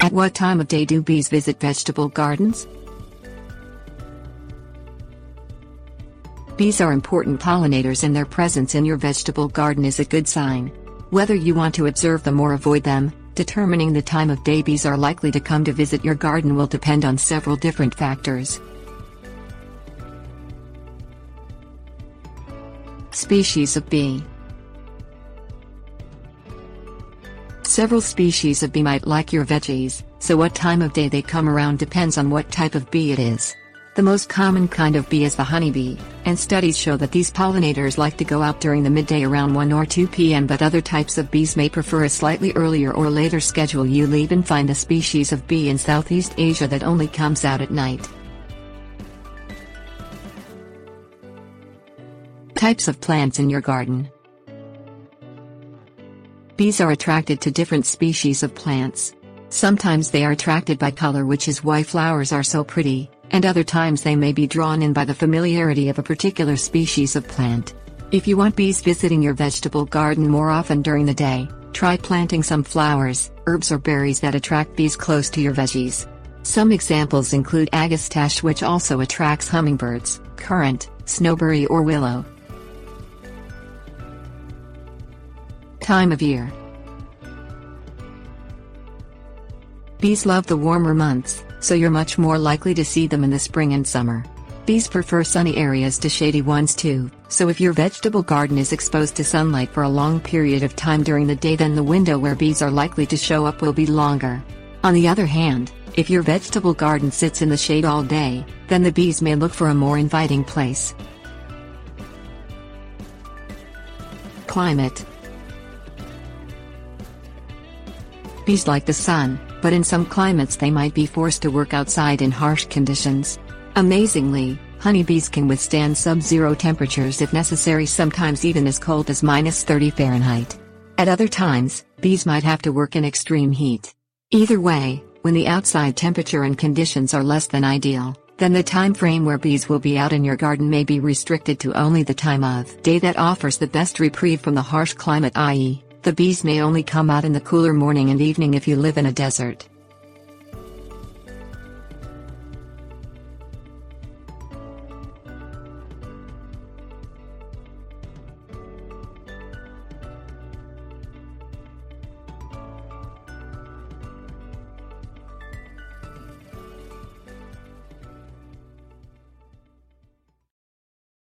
At what time of day do bees visit vegetable gardens? Bees are important pollinators, and their presence in your vegetable garden is a good sign. Whether you want to observe them or avoid them, determining the time of day bees are likely to come to visit your garden will depend on several different factors. Species of bee. Several species of bee might like your veggies, so what time of day they come around depends on what type of bee it is. The most common kind of bee is the honeybee, and studies show that these pollinators like to go out during the midday around 1 or 2 p.m. but other types of bees may prefer a slightly earlier or later schedule. You'll even find a species of bee in Southeast Asia that only comes out at night. Types of plants in your garden. Bees are attracted to different species of plants. Sometimes they are attracted by color, which is why flowers are so pretty, and other times they may be drawn in by the familiarity of a particular species of plant. If you want bees visiting your vegetable garden more often during the day, try planting some flowers, herbs or berries that attract bees close to your veggies. Some examples include agastache, which also attracts hummingbirds, currant, snowberry or willow. Time of year. Bees love the warmer months, so you're much more likely to see them in the spring and summer. Bees prefer sunny areas to shady ones too, so if your vegetable garden is exposed to sunlight for a long period of time during the day, then the window where bees are likely to show up will be longer. On the other hand, if your vegetable garden sits in the shade all day, then the bees may look for a more inviting place. Climate. Bees like the sun, but in some climates they might be forced to work outside in harsh conditions. Amazingly, honeybees can withstand sub-zero temperatures if necessary, sometimes even as cold as -30 Fahrenheit. At other times, bees might have to work in extreme heat. Either way, when the outside temperature and conditions are less than ideal, then the time frame where bees will be out in your garden may be restricted to only the time of day that offers the best reprieve from the harsh climate, i.e., the bees may only come out in the cooler morning and evening if you live in a desert.